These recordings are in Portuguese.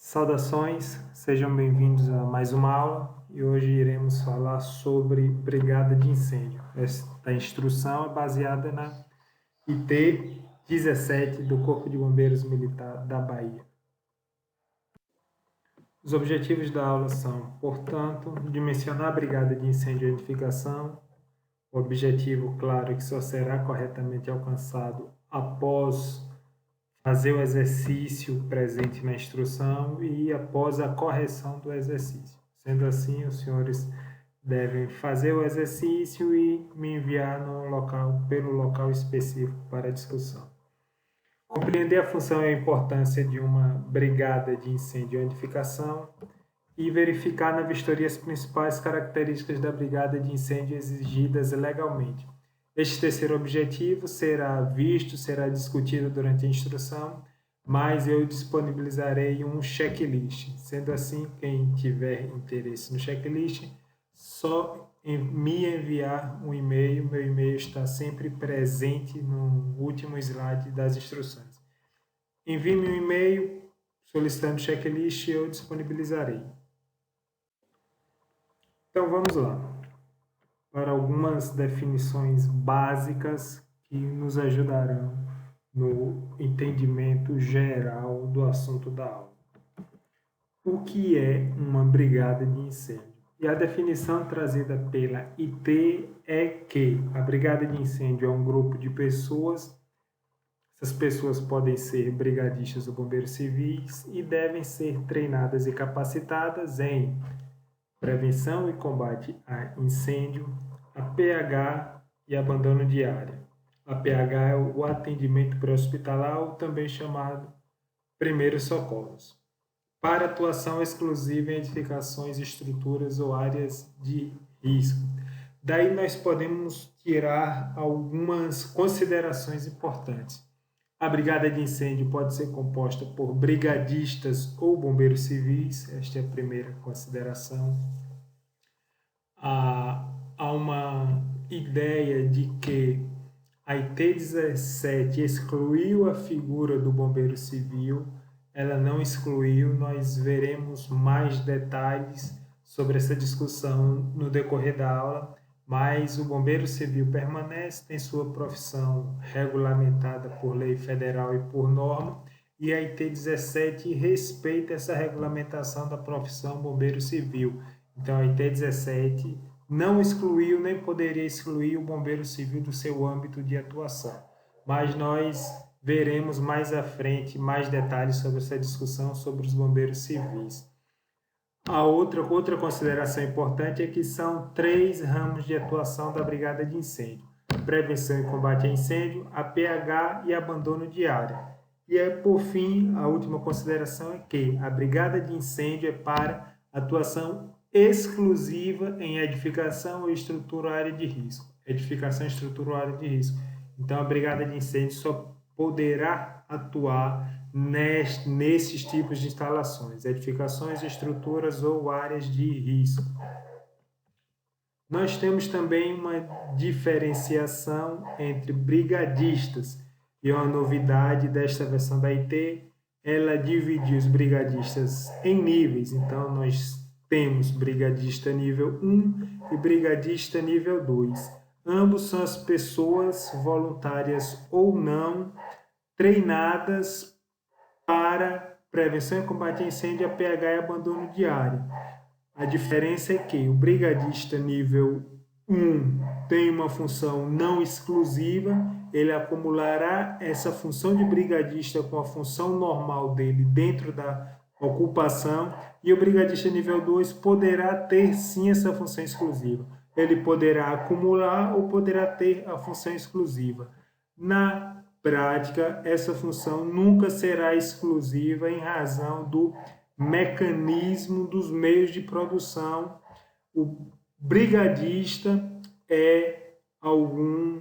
Saudações, sejam bem-vindos a mais uma aula e hoje iremos falar sobre brigada de incêndio. Esta instrução é baseada na IT 17 do Corpo de Bombeiros Militar da Bahia. Os objetivos da aula são, portanto, dimensionar a brigada de incêndio e identificação. O objetivo, claro, é que só será corretamente alcançado após fazer o exercício presente na instrução e após a correção do exercício. Sendo assim, os senhores devem fazer o exercício e me enviar pelo local específico para a discussão. Compreender a função e a importância de uma brigada de incêndio e identificação e verificar na vistoria as principais características da brigada de incêndio exigidas legalmente. Este terceiro objetivo será discutido durante a instrução, mas eu disponibilizarei um checklist. Sendo assim, quem tiver interesse no checklist, só me enviar um e-mail. Meu e-mail está sempre presente no último slide das instruções. Envie-me um e-mail solicitando o checklist e eu disponibilizarei. Então vamos lá para algumas definições básicas que nos ajudarão no entendimento geral do assunto da aula. O que é uma brigada de incêndio? E a definição trazida pela IT é que a brigada de incêndio é um grupo de pessoas. Essas pessoas podem ser brigadistas ou bombeiros civis e devem ser treinadas e capacitadas em prevenção e combate a incêndio, APH e abandono de área. APH é o atendimento pré-hospitalar, ou também chamado primeiros socorros, para atuação exclusiva em edificações, estruturas ou áreas de risco. Daí nós podemos tirar algumas considerações importantes. A brigada de incêndio pode ser composta por brigadistas ou bombeiros civis, esta é a primeira consideração. Há uma ideia de que a IT-17 excluiu a figura do bombeiro civil, ela não excluiu, nós veremos mais detalhes sobre essa discussão no decorrer da aula, mas o bombeiro civil permanece, tem sua profissão regulamentada por lei federal e por norma, e a IT-17 respeita essa regulamentação da profissão bombeiro civil. Então, a IT-17 não excluiu nem poderia excluir o bombeiro civil do seu âmbito de atuação. Mas nós veremos mais à frente mais detalhes sobre essa discussão sobre os bombeiros civis. A outra consideração importante é que são 3 ramos de atuação da brigada de incêndio: prevenção e combate a incêndio, APH e abandono de área. E por fim, a última consideração é que a brigada de incêndio é para atuação exclusiva em edificação ou estrutura área de risco. Edificação e estrutura área de risco. Então, a brigada de incêndio só poderá atuar nesses tipos de instalações, edificações, estruturas ou áreas de risco. Nós temos também uma diferenciação entre brigadistas, e uma novidade desta versão da IT, ela dividiu os brigadistas em níveis. Então, nós temos brigadista nível 1 e brigadista nível 2. Ambos são as pessoas voluntárias ou não treinadas para prevenção e combate a incêndio, APH e abandono de área. A diferença é que o brigadista nível 1 tem uma função não exclusiva, ele acumulará essa função de brigadista com a função normal dele dentro da ocupação, e o brigadista nível 2 poderá ter sim essa função exclusiva. Ele poderá acumular ou poderá ter a função exclusiva. Na prática, essa função nunca será exclusiva em razão do mecanismo dos meios de produção. O brigadista é algum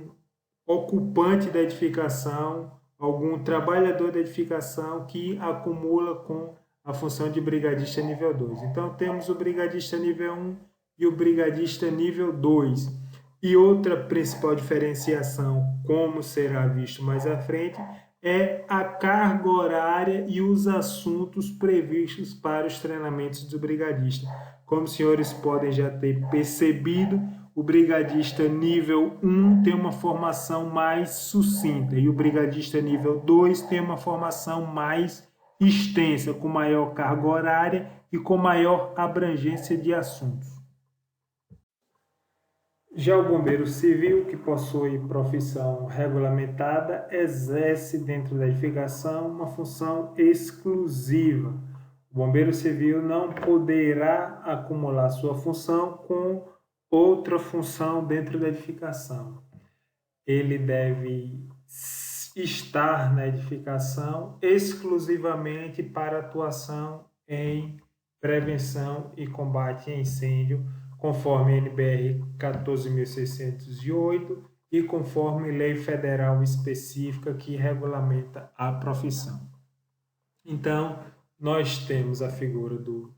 ocupante da edificação, algum trabalhador da edificação que acumula com a função de brigadista nível 2. Então, temos o brigadista nível 1 e o brigadista nível 2. E outra principal diferenciação, como será visto mais à frente, é a carga horária e os assuntos previstos para os treinamentos do brigadista. Como os senhores podem já ter percebido, o brigadista nível 1 tem uma formação mais sucinta e o brigadista nível 2 tem uma formação mais extensa, com maior carga horária e com maior abrangência de assuntos. Já o bombeiro civil, que possui profissão regulamentada, exerce dentro da edificação uma função exclusiva. O bombeiro civil não poderá acumular sua função com outra função dentro da edificação. Ele deve estar na edificação exclusivamente para atuação em prevenção e combate a incêndio, conforme NBR 14.608 e conforme lei federal específica que regulamenta a profissão. Então, nós temos a figura do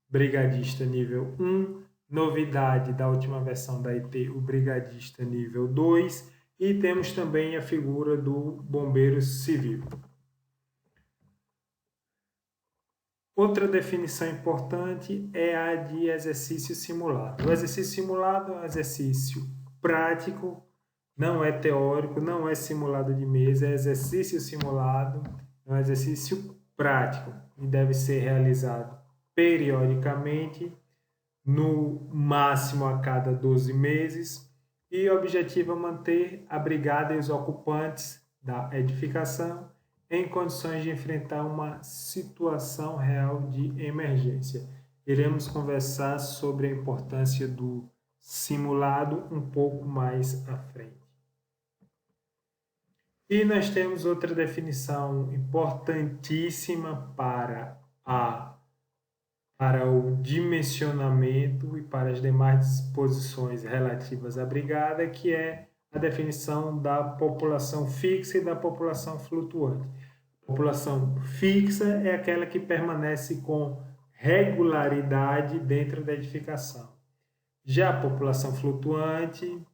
brigadista nível 1, novidade da última versão da IT, o brigadista nível 2, e temos também a figura do bombeiro civil. Outra definição importante é a de exercício simulado. O exercício simulado é um exercício prático, não é teórico, não é simulado de mesa, é exercício simulado, é um exercício prático e deve ser realizado periodicamente, no máximo a cada 12 meses, e o objetivo é manter a brigada e os ocupantes da edificação em condições de enfrentar uma situação real de emergência. Iremos conversar sobre a importância do simulado um pouco mais à frente. E nós temos outra definição importantíssima para o dimensionamento e para as demais disposições relativas à brigada, que é a definição da população fixa e da população flutuante. A população fixa é aquela que permanece com regularidade dentro da edificação. Já a população flutuante,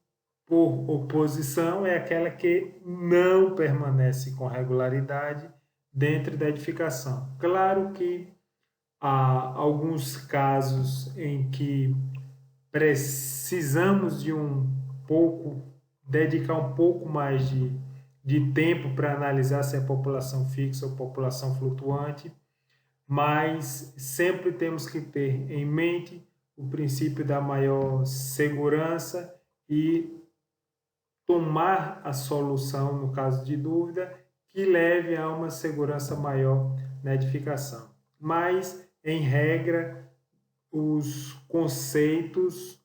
por oposição, é aquela que não permanece com regularidade dentro da edificação. Claro que há alguns casos em que precisamos dedicar um pouco mais de tempo para analisar se é população fixa ou população flutuante, mas sempre temos que ter em mente o princípio da maior segurança e tomar a solução, no caso de dúvida, que leve a uma segurança maior na edificação. Mas, em regra, os conceitos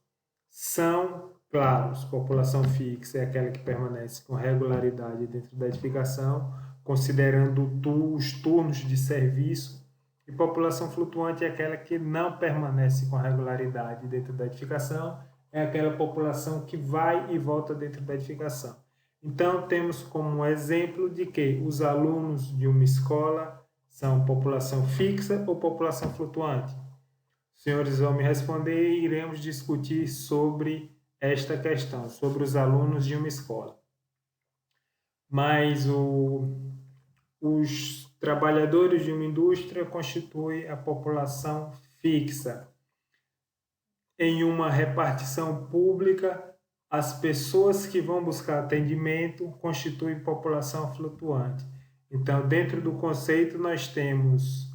são claros. População fixa é aquela que permanece com regularidade dentro da edificação, considerando os turnos de serviço, e população flutuante é aquela que não permanece com regularidade dentro da edificação, é aquela população que vai e volta dentro da edificação. Então, temos como exemplo de que os alunos de uma escola são população fixa ou população flutuante? Os senhores vão me responder e iremos discutir sobre esta questão, sobre os alunos de uma escola. Mas os trabalhadores de uma indústria constituem a população fixa. Em uma repartição pública, as pessoas que vão buscar atendimento constituem população flutuante. Então, dentro do conceito, nós temos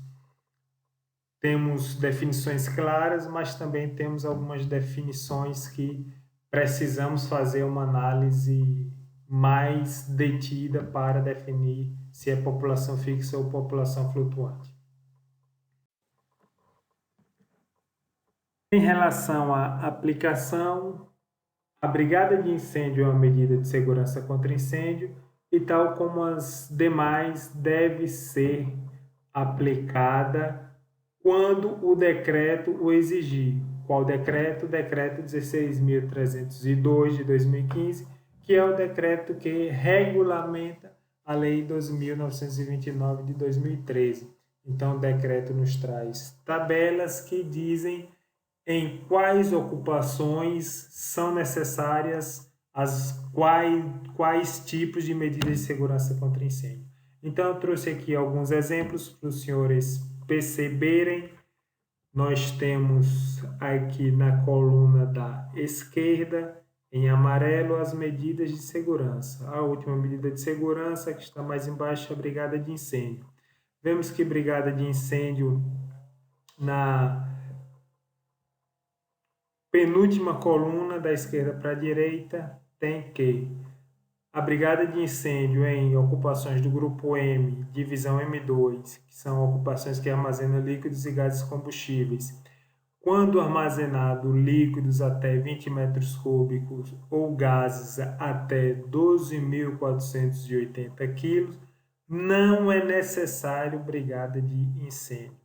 definições claras, mas também temos algumas definições que precisamos fazer uma análise mais detida para definir se é população fixa ou população flutuante. Em relação à aplicação, a brigada de incêndio é uma medida de segurança contra incêndio e, tal como as demais, deve ser aplicada quando o decreto o exigir. Qual decreto? O decreto 16.302 de 2015, que é o decreto que regulamenta a lei 2.929 de 2013. Então, o decreto nos traz tabelas que dizem em quais ocupações são necessárias quais tipos de medidas de segurança contra incêndio. Então, eu trouxe aqui alguns exemplos para os senhores perceberem. Nós temos aqui na coluna da esquerda, em amarelo, as medidas de segurança. A última medida de segurança, que está mais embaixo, é a brigada de incêndio. Vemos que brigada de incêndio, na penúltima coluna da esquerda para a direita, tem que a brigada de incêndio em ocupações do grupo M, divisão M2, que são ocupações que armazenam líquidos e gases combustíveis, quando armazenado líquidos até 20 metros cúbicos ou gases até 12.480 quilos, não é necessário brigada de incêndio.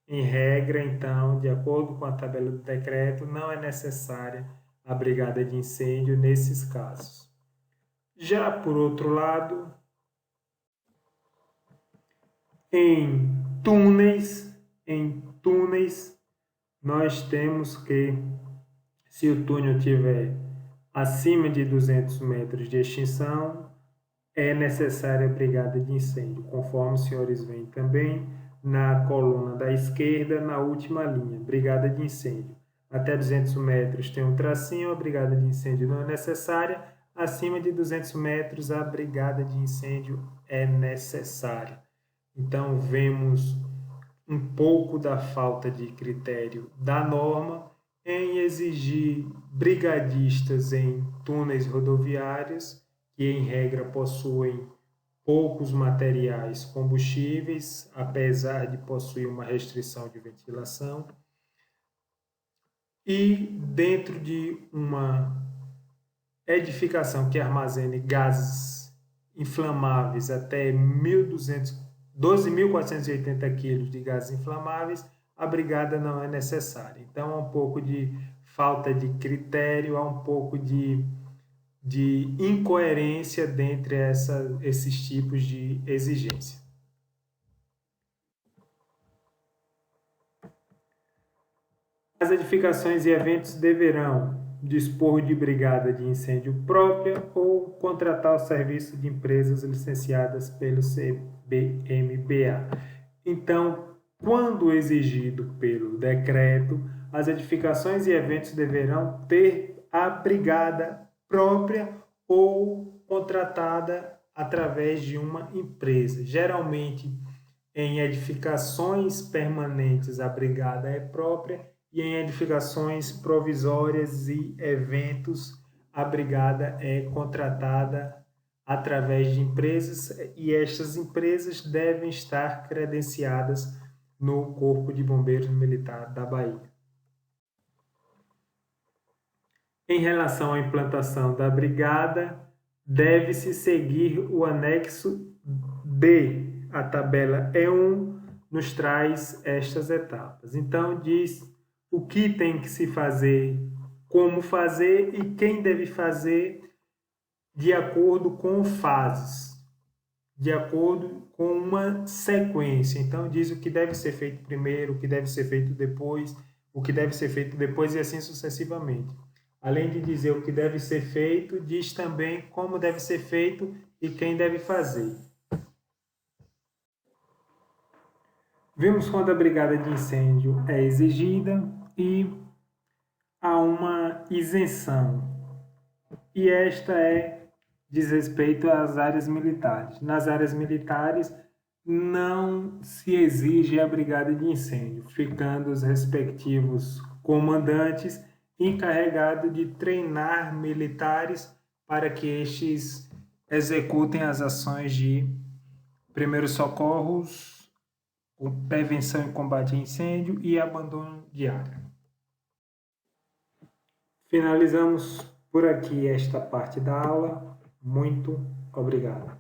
Em regra, então, de acordo com a tabela do decreto, não é necessária a brigada de incêndio nesses casos. Já por outro lado, em túneis, nós temos que, se o túnel tiver acima de 200 metros de extensão, é necessária a brigada de incêndio, conforme os senhores veem também na coluna da esquerda, na última linha, brigada de incêndio. Até 200 metros tem um tracinho, a brigada de incêndio não é necessária. Acima de 200 metros, a brigada de incêndio é necessária. Então, vemos um pouco da falta de critério da norma em exigir brigadistas em túneis rodoviários, que em regra possuem poucos materiais combustíveis, apesar de possuir uma restrição de ventilação, e dentro de uma edificação que armazene gases inflamáveis até 12.480 kg de gases inflamáveis, a brigada não é necessária. Então, há um pouco de falta de critério, há um pouco de incoerência dentre esses tipos de exigência. As edificações e eventos deverão dispor de brigada de incêndio própria ou contratar o serviço de empresas licenciadas pelo CBMBA. Então, quando exigido pelo decreto, as edificações e eventos deverão ter a brigada própria ou contratada através de uma empresa. Geralmente, em edificações permanentes, a brigada é própria, e em edificações provisórias e eventos, a brigada é contratada através de empresas, e estas empresas devem estar credenciadas no Corpo de Bombeiros Militar da Bahia. Em relação à implantação da brigada, deve-se seguir o anexo D. A tabela E1 nos traz estas etapas. Então, diz o que tem que se fazer, como fazer e quem deve fazer de acordo com fases, de acordo com uma sequência. Então, diz o que deve ser feito primeiro, o que deve ser feito depois, o que deve ser feito depois e assim sucessivamente. Além de dizer o que deve ser feito, diz também como deve ser feito e quem deve fazer. Vimos quando a brigada de incêndio é exigida e há uma isenção. E esta diz respeito às áreas militares. Nas áreas militares não se exige a brigada de incêndio, ficando os respectivos comandantes encarregados de treinar militares para que estes executem as ações de primeiros socorros, prevenção e combate a incêndio e abandono de área. Finalizamos por aqui esta parte da aula. Muito obrigado.